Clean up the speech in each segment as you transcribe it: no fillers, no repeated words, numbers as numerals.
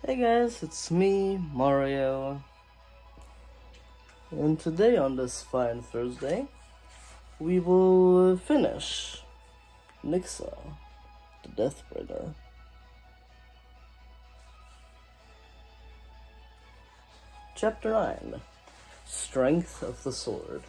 Hey guys, it's me, Mario, and today on this fine Thursday, we will finish Nixa, the Deathbringer. Chapter 9, Strength of the Sword.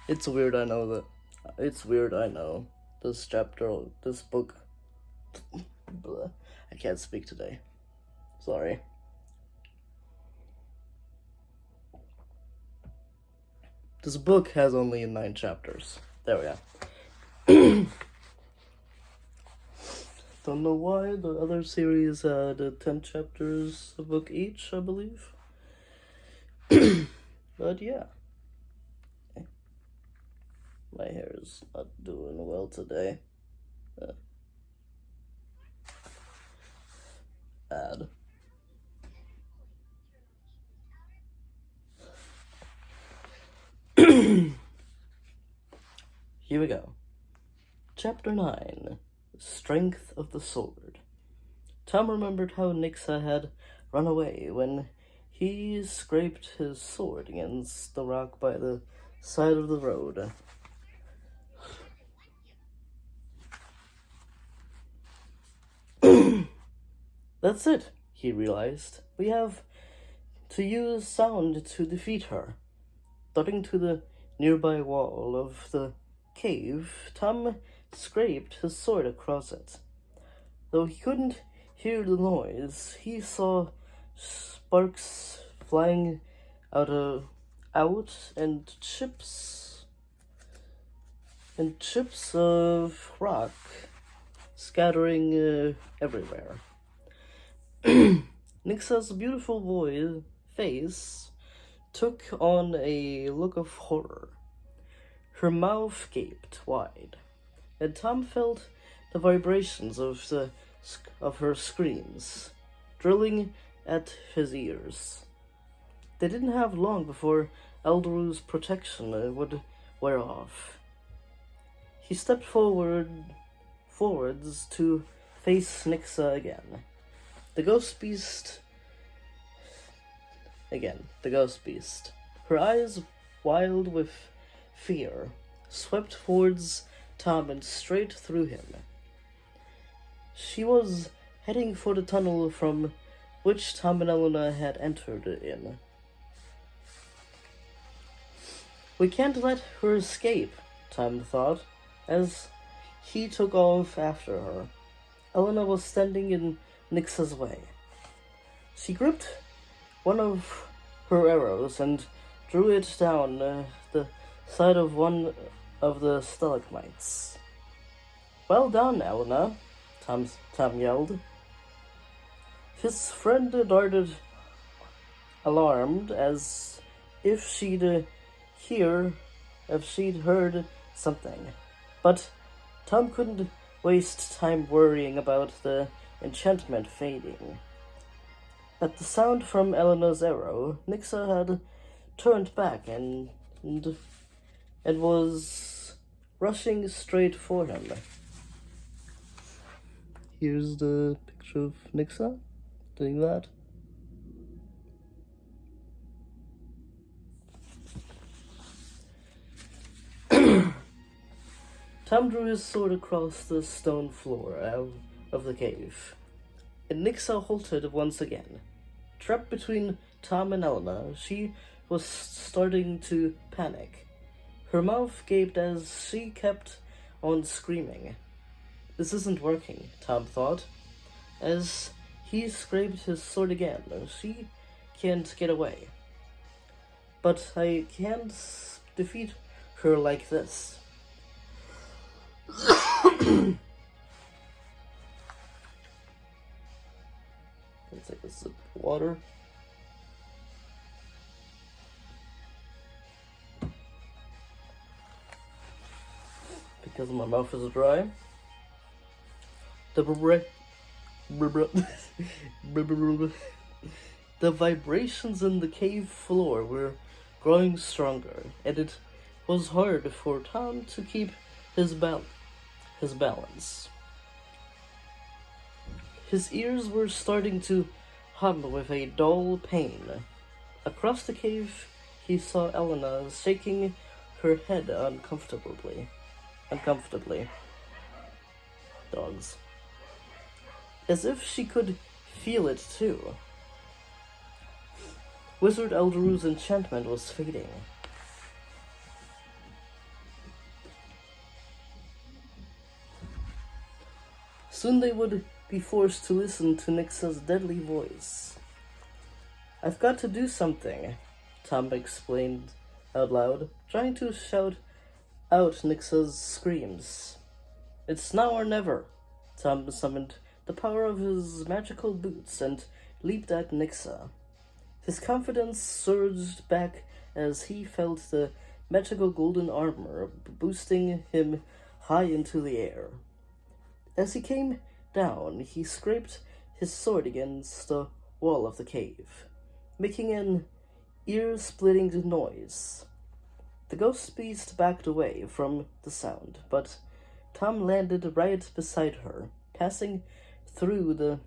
It's weird, I know. This book, I can't speak today. Sorry. This book has only 9 chapters. There we are. Don't know why the other series had 10 chapters a book each, I believe. But yeah. My hair is not doing well today. Bad. Here we go. Chapter 9, Strength of the Sword. Tom remembered how Nixa had run away when he scraped his sword against the rock by the side of the road. That's it, he realized. We have to use sound to defeat her. Darting to the nearby wall of the cave, Tom scraped his sword across it. Though he couldn't hear the noise, he saw sparks flying out and chips of rock scattering everywhere. Nixa's beautiful face took on a look of horror. Her mouth gaped wide, and Tom felt the vibrations of her screams drilling at his ears. They didn't have long before Aduro's protection would wear off. He stepped forwards to face Nixa again. The ghost beast, her eyes wild with fear, swept towards Tom and straight through him. She was heading for the tunnel from which Tom and Elenna had entered in. We can't let her escape, Tom thought, as he took off after her. Elenna was standing in Nixa's way. She gripped one of her arrows and drew it down the side of one of the stalagmites. Well done, Elenna, Tom yelled. His friend darted, alarmed, as if she'd heard something. But Tom couldn't waste time worrying about the enchantment fading. At the sound from Elenna's arrow, Nixa had turned back and was rushing straight for him. Here's the picture of Nixa doing that. Tom drew his sword across the stone floor of the cave, and Nixa halted once again. Trapped between Tom and Elenna, she was starting to panic. Her mouth gaped as she kept on screaming. This isn't working, Tom thought, as he scraped his sword again. She can't get away. But I can't defeat her like this. Let's take a sip of water. Because my mouth is dry. The vibrations in the cave floor were growing stronger, and it was hard for Tom to keep his balance. His ears were starting to hum with a dull pain. Across the cave, he saw Elenna shaking her head uncomfortably. Dogs. As if she could feel it too. Wizard Aduro's enchantment was fading. Soon they would be forced to listen to Nixa's deadly voice. "I've got to do something," Tom explained out loud, trying to shout out Nixa's screams. "It's now or never." Tom summoned the power of his magical boots and leaped at Nixa. His confidence surged back as he felt the magical golden armor boosting him high into the air. As he came down, he scraped his sword against the wall of the cave, making an ear-splitting noise. The ghost beast backed away from the sound, but Tom landed right beside her, passing through the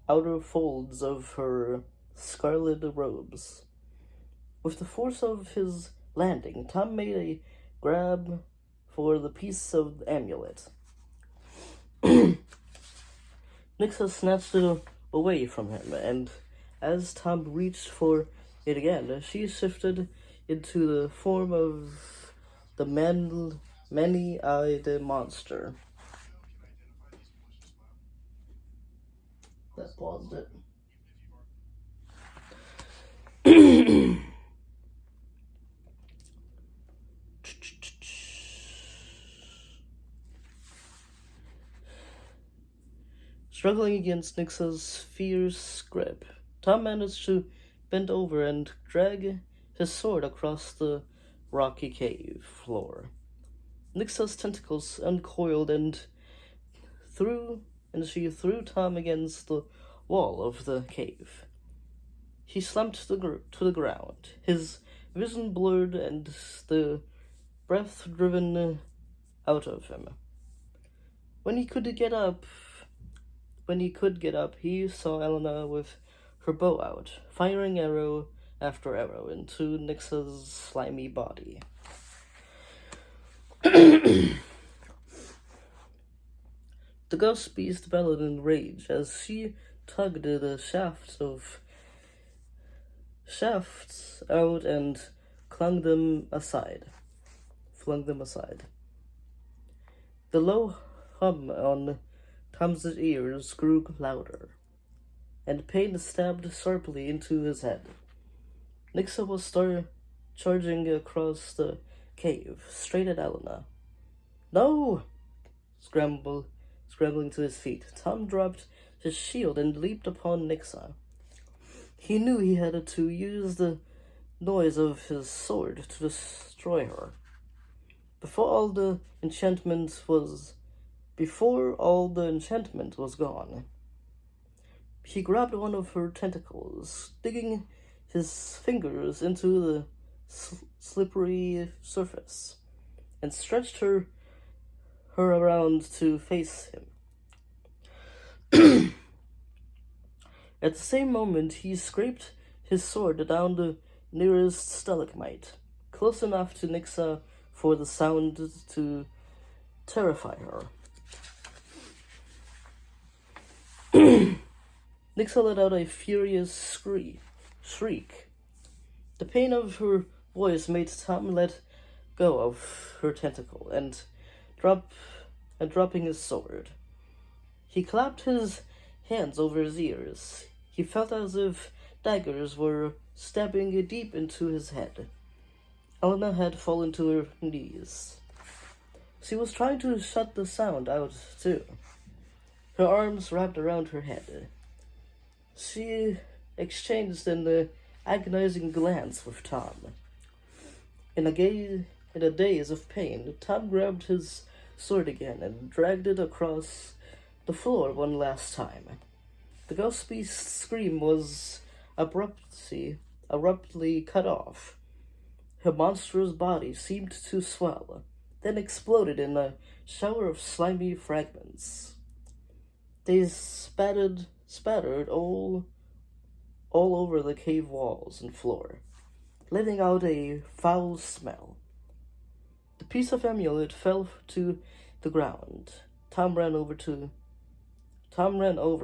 outer folds of her scarlet robes. With the force of his landing, Tom made a grab for the piece of the amulet. Nixa snatched it away from him, and as Tom reached for it again, she shifted into the form of the many-eyed monster. That paused it. Struggling against Nixa's fierce grip, Tom managed to bend over and drag his sword across the rocky cave floor. Nixa's tentacles uncoiled and she threw Tom against the wall of the cave. He slumped to the ground, his vision blurred and the breath driven out of him. When he could get up, he saw Elenna with her bow out, firing arrow after arrow into Nixa's slimy body. The ghost beast bellowed in rage as she tugged the shafts out and flung them aside. The low hum on Tom's ears grew louder, and pain stabbed sharply into his head. Nixa was charging across the cave, straight at Elenna. "No!" Scrambling to his feet, Tom dropped his shield and leaped upon Nixa. He knew he had to use the noise of his sword to destroy her. Before all the enchantment was gone. He grabbed one of her tentacles, digging his fingers into the slippery surface, and stretched her around to face him. At the same moment, he scraped his sword down the nearest stalagmite, close enough to Nixa for the sound to terrify her. Nixa let out a furious shriek. The pain of her voice made Tom let go of her tentacle and dropping his sword. He clapped his hands over his ears. He felt as if daggers were stabbing deep into his head. Elenna had fallen to her knees. She was trying to shut the sound out, too. Her arms wrapped around her head. She exchanged an agonizing glance with Tom. In a daze of pain, Tom grabbed his sword again and dragged it across the floor one last time. The ghost beast's scream was abruptly cut off. Her monstrous body seemed to swell, then exploded in a shower of slimy fragments. They spattered spattered all over the cave walls and floor, letting out a foul smell. The piece of amulet fell to the ground. Tom ran over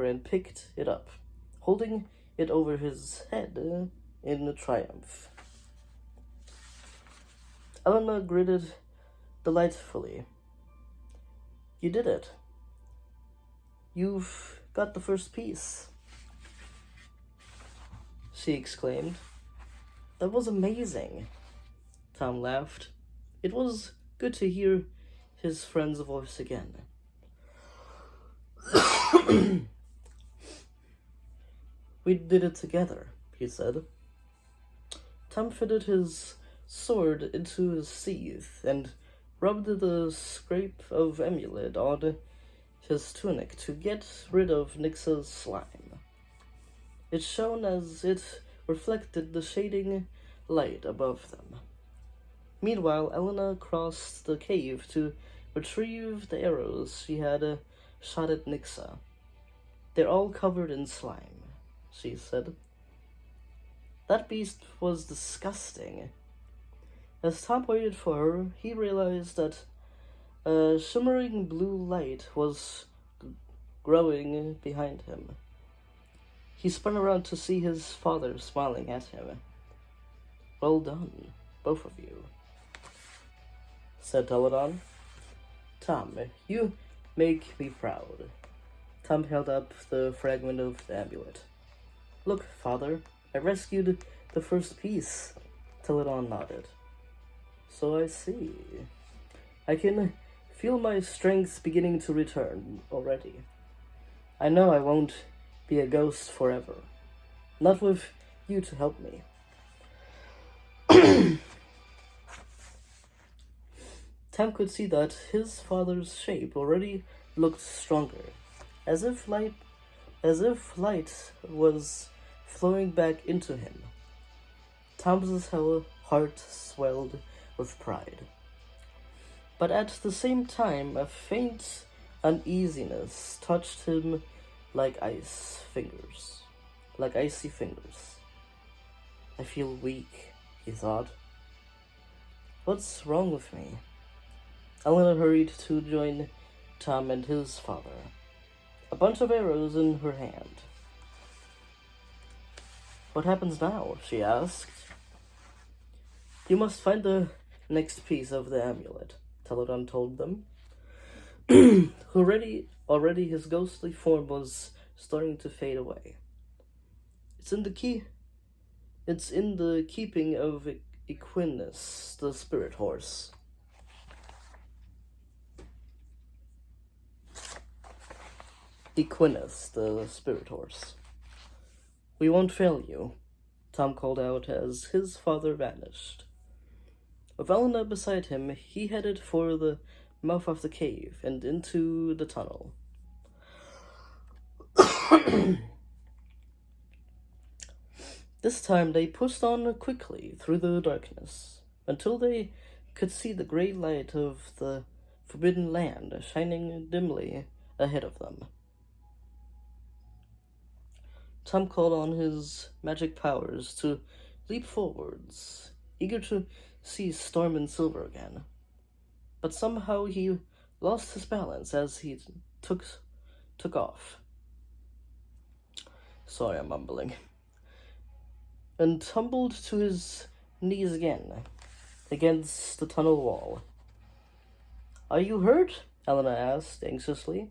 and picked it up, holding it over his head in triumph. Elenna gritted delightfully. "You did it. You've got the first piece," she exclaimed. "That was amazing." Tom laughed. It was good to hear his friend's voice again. "We did it together," he said. Tom fitted his sword into his sheath and rubbed the scrape of amulet on his tunic to get rid of Nixa's slime. It shone as it reflected the shading light above them. Meanwhile, Elenna crossed the cave to retrieve the arrows she had shot at Nixa. "They're all covered in slime," she said. "That beast was disgusting." As Tom waited for her, he realized that a shimmering blue light was growing behind him. He spun around to see his father smiling at him. "Well done, both of you," said Teledon. "Tom, you make me proud." Tom held up the fragment of the amulet. "Look, father, I rescued the first piece." Teledon nodded. "So I see. I can feel my strength beginning to return already. I know I won't be a ghost forever. Not with you to help me." Tom could see that his father's shape already looked stronger, as if light was flowing back into him. Tom's heart swelled with pride. But at the same time, a faint uneasiness touched him like icy fingers. "I feel weak," he thought. "What's wrong with me?" Elenna hurried to join Tom and his father, a bunch of arrows in her hand. "What happens now?" she asked. "You must find the next piece of the amulet," Teledon told them. Already his ghostly form was starting to fade away. It's in the keeping of Equinus, the Spirit Horse." Equinus, the Spirit Horse. "We won't fail you," Tom called out as his father vanished. With Elenna beside him, he headed for the mouth of the cave and into the tunnel. This time they pushed on quickly through the darkness until they could see the great light of the forbidden land shining dimly ahead of them. Tom called on his magic powers to leap forwards, eager to see Storm and Silver again. But somehow he lost his balance as he took off. Sorry, I'm mumbling. And tumbled to his knees again, against the tunnel wall. "Are you hurt?" Elenna asked anxiously.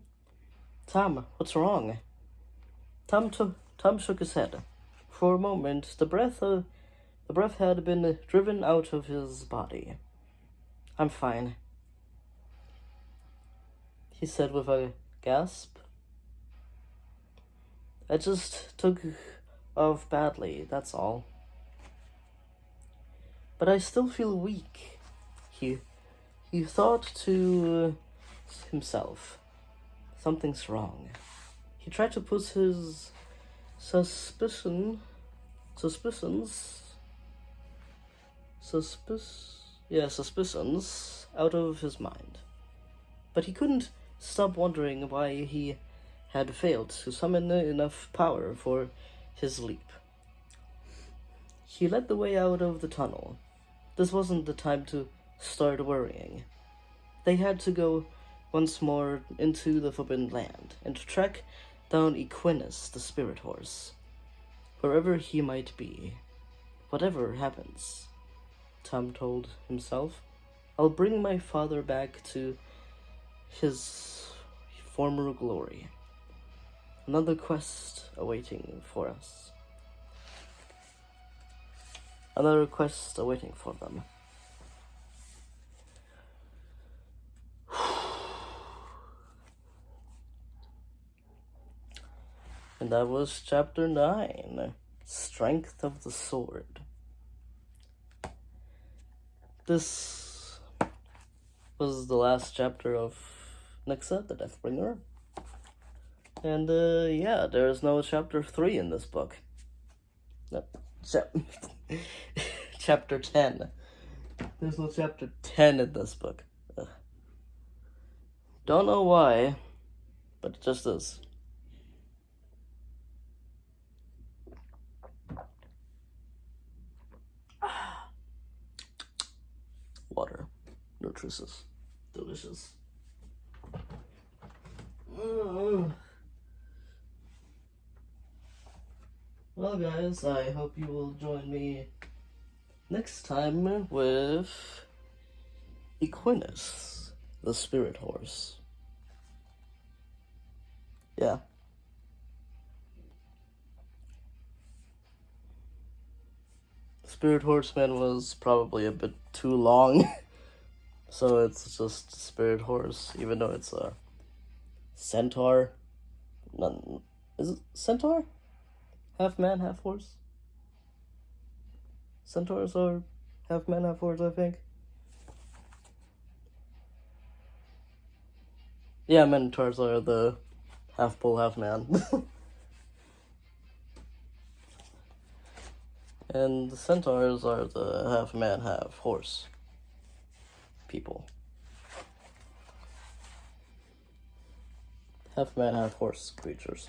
"Tom, what's wrong?" Tom shook his head. For a moment, the breath had been driven out of his body. "I'm fine," he said with a gasp. "I just took off badly, that's all. But I still feel weak," he thought to himself. Something's wrong. He tried to put his suspicions out of his mind. But he couldn't stop wondering why he had failed to summon enough power for his leap. He led the way out of the tunnel. This wasn't the time to start worrying. They had to go once more into the Forbidden Land and track down Equinus the Spirit Horse. Wherever he might be, whatever happens, Tom told himself, I'll bring my father back to his former glory. Another quest awaiting for us. Another quest awaiting for them. And that was chapter 9, Strength of the Sword. This was the last chapter of Nixa, the Deathbringer. And yeah, there is no chapter 3 in this book. No, chapter 10. There's no chapter 10 in this book. Ugh. Don't know why, but it just is. Water. Nutritious. Delicious. Well, guys, I hope you will join me next time with Equinus, the Spirit Horse. Yeah. Spirit Horseman was probably a bit too long, so it's just Spirit Horse, even though it's a centaur. Is it centaur? Half man, half horse? Centaurs are half man, half horse, I think. Yeah, Minotaurs are the half bull, half man. And the centaurs are the half man, half horse people. Half man, half horse creatures.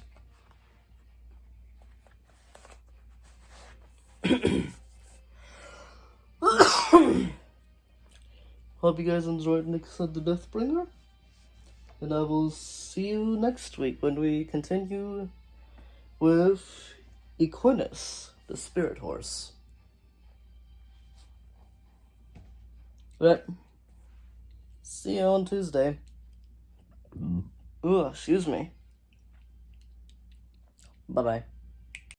Hope you guys enjoyed Nixa the Deathbringer. And I will see you next week when we continue with Equinus, the Spirit Horse. But see you on Tuesday. Ooh, excuse me. Bye-bye.